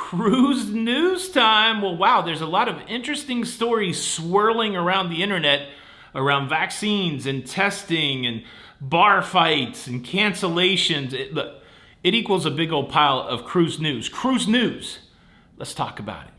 Cruise news time. Well, wow, there's a lot of interesting stories swirling around the internet around vaccines and testing and bar fights and cancellations. It equals a big old pile of cruise news. Cruise news. Let's talk about it.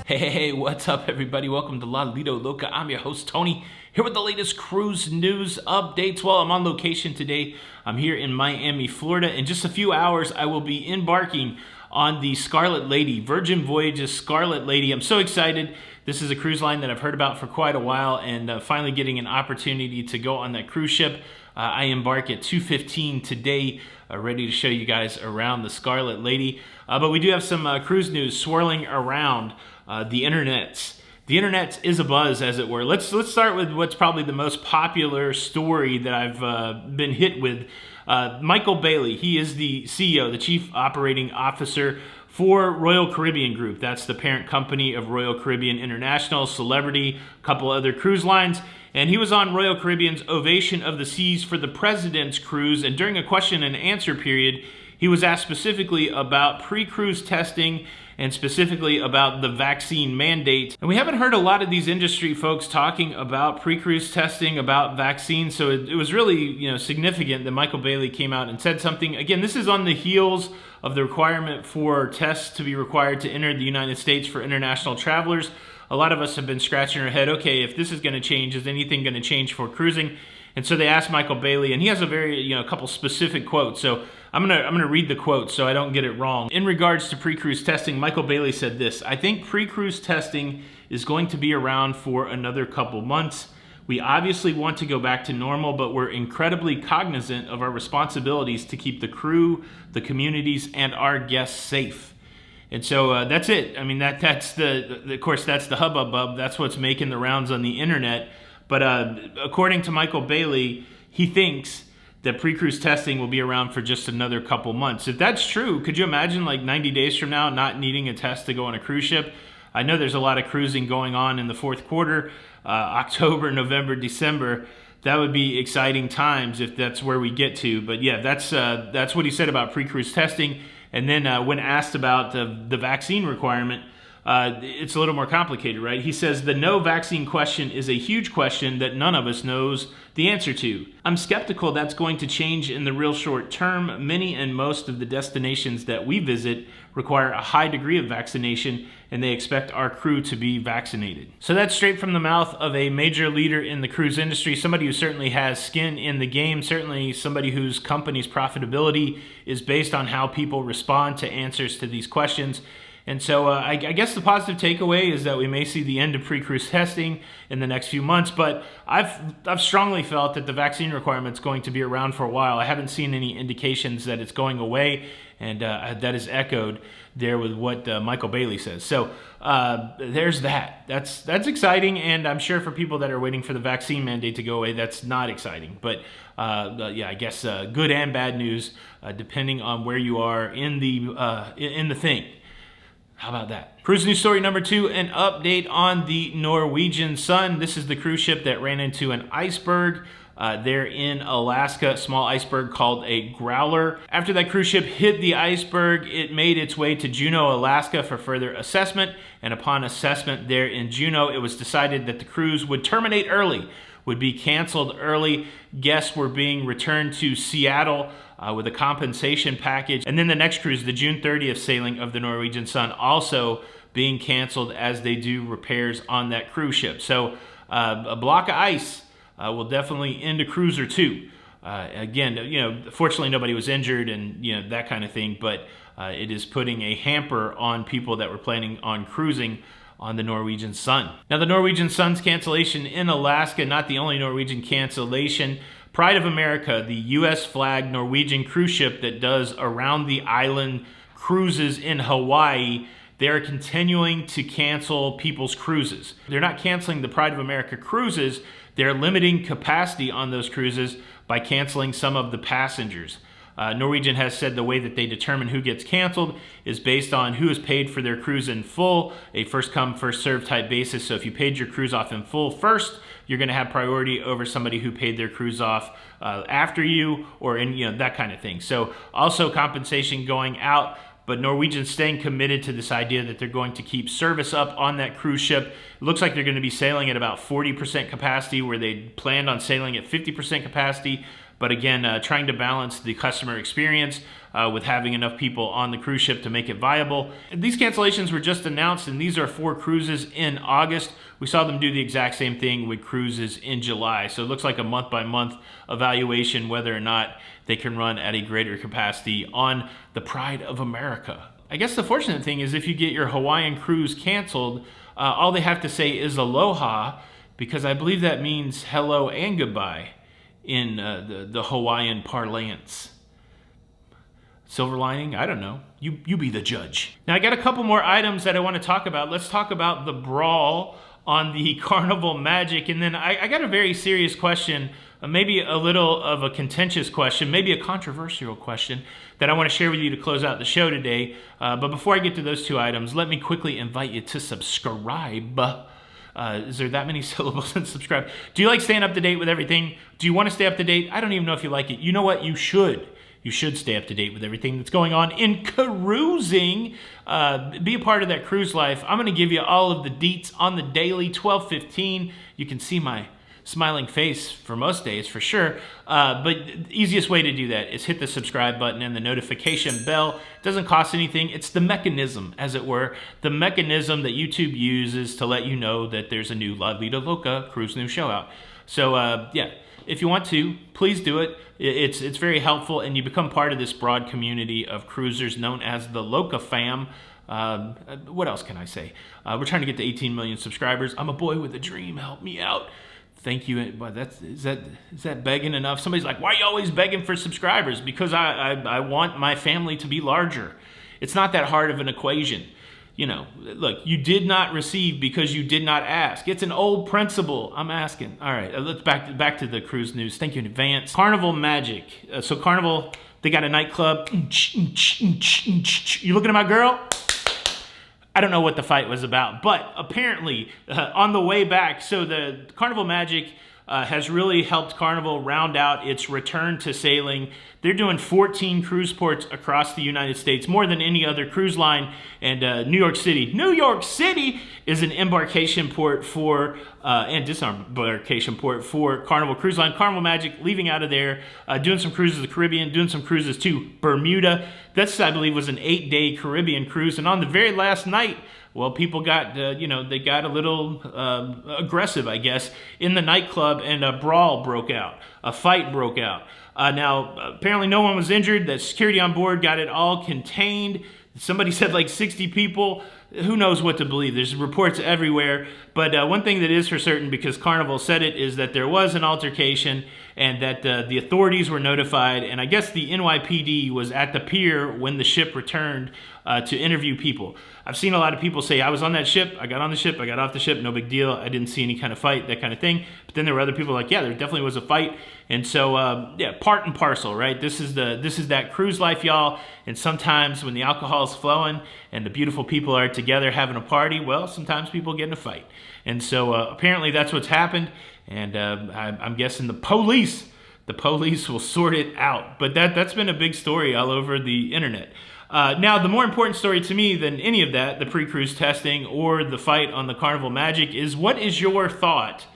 Hey, what's up, everybody? Welcome to Lido, Loca. I'm your host, Tony, here with the latest cruise news updates. Well, I'm on location today. I'm here in Miami, Florida. In just a few hours, I will be embarking on the Scarlet Lady, Virgin Voyages Scarlet Lady. I'm so excited. This is a cruise line that I've heard about for quite a while, and finally getting an opportunity to go on that cruise ship. I embark at 2:15 today, ready to show you guys around the Scarlet Lady. But we do have some cruise news swirling around the internet. The internet is abuzz, as it were. Let's start with what's probably the most popular story that I've been hit with. Michael Bailey, he is the CEO, the Chief Operating Officer for Royal Caribbean Group. That's the parent company of Royal Caribbean International, Celebrity, a couple other cruise lines. And he was on Royal Caribbean's Ovation of the Seas for the President's Cruise. And during a question and answer period, he was asked specifically about pre-cruise testing and specifically about the vaccine mandate. And we haven't heard a lot of these industry folks talking about pre-cruise testing, about vaccines. So it was really, significant that Michael Bailey came out and said something. Again, this is on the heels of the requirement for tests to be required to enter the United States for international travelers. A lot of us have been scratching our head, okay, if this is going to change, is anything going to change for cruising? And so they asked Michael Bailey, and he has a couple specific quotes. So I'm gonna read the quotes so I don't get it wrong. In regards to pre-cruise testing, Michael Bailey said this: "I think pre-cruise testing is going to be around for another couple months. We obviously want to go back to normal, but we're incredibly cognizant of our responsibilities to keep the crew, the communities, and our guests safe." And so that's it. I mean, that's of course, that's the hubbub. That's what's making the rounds on the internet. But according to Michael Bailey, he thinks that pre-cruise testing will be around for just another couple months. If that's true, could you imagine like 90 days from now not needing a test to go on a cruise ship? I know there's a lot of cruising going on in the fourth quarter, October, November, December. That would be exciting times if that's where we get to. But yeah, that's what he said about pre-cruise testing. And then when asked about the vaccine requirement, it's a little more complicated, right? He says, "The no vaccine question is a huge question that none of us knows the answer to. I'm skeptical that's going to change in the real short term. Many and most of the destinations that we visit require a high degree of vaccination, and they expect our crew to be vaccinated." So that's straight from the mouth of a major leader in the cruise industry, somebody who certainly has skin in the game, certainly somebody whose company's profitability is based on how people respond to answers to these questions. And so I guess the positive takeaway is that we may see the end of pre-cruise testing in the next few months, but I've strongly felt that the vaccine requirement is going to be around for a while. I haven't seen any indications that it's going away, and that is echoed there with what Michael Bailey says. So there's that. That's exciting, and I'm sure for people that are waiting for the vaccine mandate to go away, that's not exciting. But yeah, I guess good and bad news depending on where you are in the thing. How about that? Cruise news story number 2, an update on the Norwegian Sun. This is the cruise ship that ran into an iceberg there in Alaska, a small iceberg called a growler. After that cruise ship hit the iceberg, it made its way to Juneau, Alaska for further assessment. And upon assessment there in Juneau, it was decided that the cruise would terminate early, would be canceled early. Guests were being returned to Seattle with a compensation package. And then the next cruise, the June 30th sailing of the Norwegian Sun, also being canceled as they do repairs on that cruise ship. So a block of ice will definitely end a cruise or two. Again, fortunately nobody was injured and that kind of thing, but it is putting a hamper on people that were planning on cruising on the Norwegian Sun. Now, the Norwegian Sun's cancellation in Alaska, not the only Norwegian cancellation. Pride of America, the U.S. flagged Norwegian cruise ship that does around the island cruises in Hawaii, they're continuing to cancel people's cruises. They're not canceling the Pride of America cruises, they're limiting capacity on those cruises by canceling some of the passengers. Norwegian has said the way that they determine who gets canceled is based on who has paid for their cruise in full, a first come, first served type basis. So if you paid your cruise off in full first, you're going to have priority over somebody who paid their cruise off after you, or in that kind of thing. So also compensation going out, but Norwegian's staying committed to this idea that they're going to keep service up on that cruise ship. It looks like they're going to be sailing at about 40% capacity, where they planned on sailing at 50% capacity. But again, trying to balance the customer experience with having enough people on the cruise ship to make it viable. These cancellations were just announced, and these are 4 cruises in August. We saw them do the exact same thing with cruises in July. So it looks like a month-by-month evaluation whether or not they can run at a greater capacity on the Pride of America. I guess the fortunate thing is if you get your Hawaiian cruise canceled, all they have to say is aloha, because I believe that means hello and goodbye in the Hawaiian parlance. Silver lining? I don't know. You be the judge. Now I got a couple more items that I want to talk about. Let's talk about the brawl on the Carnival Magic, and then I got a very serious question, maybe a little of a contentious question, maybe a controversial question that I want to share with you to close out the show today. But before I get to those 2 items, let me quickly invite you to subscribe. Is there that many syllables in subscribe? Do you like staying up to date with everything? Do you want to stay up to date? I don't even know if you like it. You know what? You should. You should stay up to date with everything that's going on in cruising. Be a part of that cruise life. I'm going to give you all of the deets on the daily, 12:15. You can see my smiling face for most days for sure. But the easiest way to do that is hit the subscribe button and the notification bell. It doesn't cost anything. It's the mechanism, as it were, the mechanism that YouTube uses to let you know that there's a new Lido, Loca cruise news show out. So yeah, if you want to, please do it. It's very helpful, and you become part of this broad community of cruisers known as the Locafam. What else can I say? We're trying to get to 18 million subscribers. I'm a boy with a dream. Help me out. Thank you. But is that begging enough? Somebody's like, why are you always begging for subscribers? Because I want my family to be larger. It's not that hard of an equation. Look, you did not receive because you did not ask. It's an old principle. I'm asking. All right, let's back to the cruise news. Thank you in advance. Carnival Magic. So Carnival, they got a nightclub. You looking at my girl? I don't know what the fight was about, but apparently on the way back, so the Carnival Magic has really helped Carnival round out its return to sailing. They're doing 14 cruise ports across the United States, more than any other cruise line. And New York City is an embarkation port for and disembarkation port for Carnival Cruise Line. Carnival Magic leaving out of there, doing some cruises to the Caribbean, doing some cruises to Bermuda. This, I believe, was an 8-day Caribbean cruise. And on the very last night, well, people got, they got a little aggressive, I guess, in the nightclub, and a brawl broke out. A fight broke out. Now, apparently no one was injured. The security on board got it all contained. Somebody said like 60 people. Who knows what to believe? There's reports everywhere. But one thing that is for certain, because Carnival said it, is that there was an altercation and that the authorities were notified. And I guess the NYPD was at the pier when the ship returned to interview people. I've seen a lot of people say, I was on that ship, I got on the ship, I got off the ship, no big deal, I didn't see any kind of fight, that kind of thing. But then there were other people like, yeah, there definitely was a fight. And so, yeah, part and parcel, right? This is that cruise life, y'all. And sometimes when the alcohol is flowing and the beautiful people are together having a party, well, sometimes people get in a fight. And so apparently that's what's happened. And I'm guessing the police will sort it out. But that's been a big story all over the internet. Now, the more important story to me than any of that, the pre-cruise testing or the fight on the Carnival Magic, is what is your thought?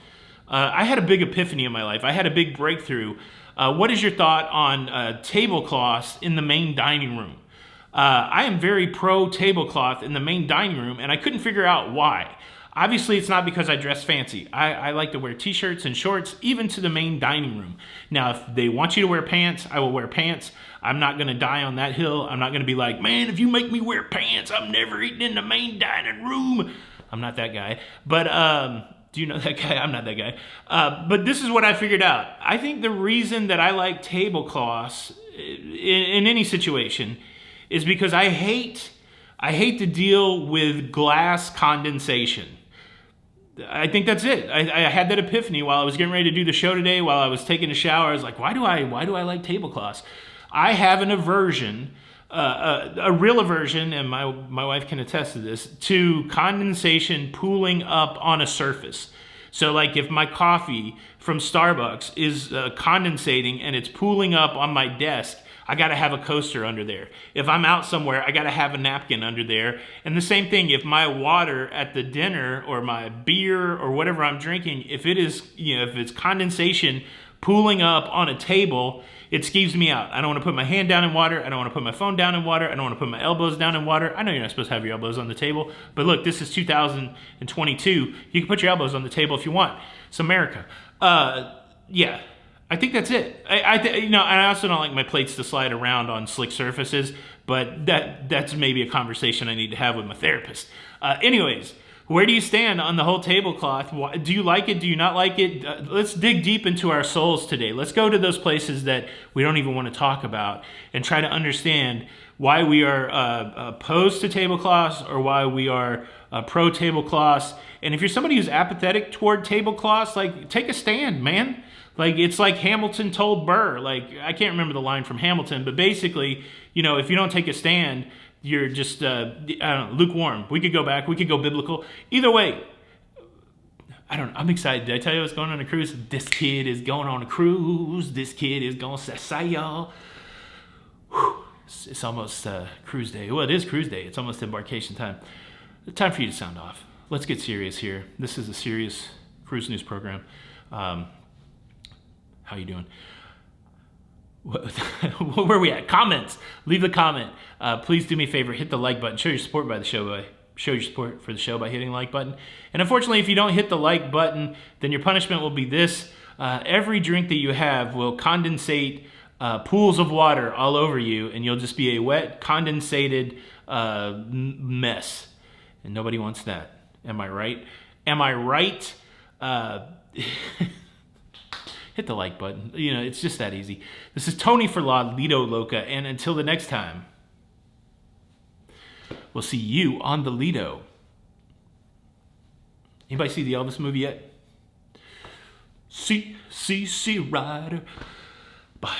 I had a big epiphany in my life. I had a big breakthrough. What is your thought on tablecloths in the main dining room? I am very pro tablecloth in the main dining room, and I couldn't figure out why. Obviously, it's not because I dress fancy. I like to wear t-shirts and shorts, even to the main dining room. Now, if they want you to wear pants, I will wear pants. I'm not going to die on that hill. I'm not going to be like, man, if you make me wear pants, I'm never eating in the main dining room. I'm not that guy. But do you know that guy? I'm not that guy. But this is what I figured out. I think the reason that I like tablecloths in any situation is because I hate to deal with glass condensation. I think that's it. I had that epiphany while I was getting ready to do the show today. While I was taking a shower, I was like, why do I like tablecloths? I have an aversion, a real aversion, and my wife can attest to this, to condensation pooling up on a surface. So like if my coffee from Starbucks is condensating and it's pooling up on my desk, I got to have a coaster under there. If I'm out somewhere, I got to have a napkin under there. And the same thing, if my water at the dinner or my beer or whatever I'm drinking, if it is, if it's condensation pooling up on a table, it skeeves me out. I don't want to put my hand down in water. I don't want to put my phone down in water. I don't want to put my elbows down in water. I know you're not supposed to have your elbows on the table, but look, this is 2022. You can put your elbows on the table if you want. It's America. Yeah. I think that's it. I also don't like my plates to slide around on slick surfaces, but that's maybe a conversation I need to have with my therapist. Anyways, where do you stand on the whole tablecloth? Do you like it? Do you not like it? Let's dig deep into our souls today. Let's go to those places that we don't even want to talk about and try to understand why we are opposed to tablecloths or why we are pro tablecloths. And if you're somebody who's apathetic toward tablecloths, like, take a stand, man. Like, it's like Hamilton told Burr. Like, I can't remember the line from Hamilton, but basically, if you don't take a stand, you're just, lukewarm. We could go back. We could go biblical. Either way, I'm excited. Did I tell you what's going on a cruise? This kid is going on a cruise. This kid is going to say, y'all. It's almost cruise day. Well, it is cruise day. It's almost embarkation time. Time for you to sound off. Let's get serious here. This is a serious cruise news program. How you doing? Where are we at? Comments. Leave a comment. Please do me a favor. Hit the like button. Show your support for the show by hitting the like button. And unfortunately, if you don't hit the like button, then your punishment will be this. Every drink that you have will condensate pools of water all over you, and you'll just be a wet, condensated mess. And nobody wants that. Am I right? Am I right? Hit the like button. It's just that easy. This is Tony for Lido, Loca, and until the next time, we'll see you on the Lido. Anybody see the Elvis movie yet? See, rider. Bye.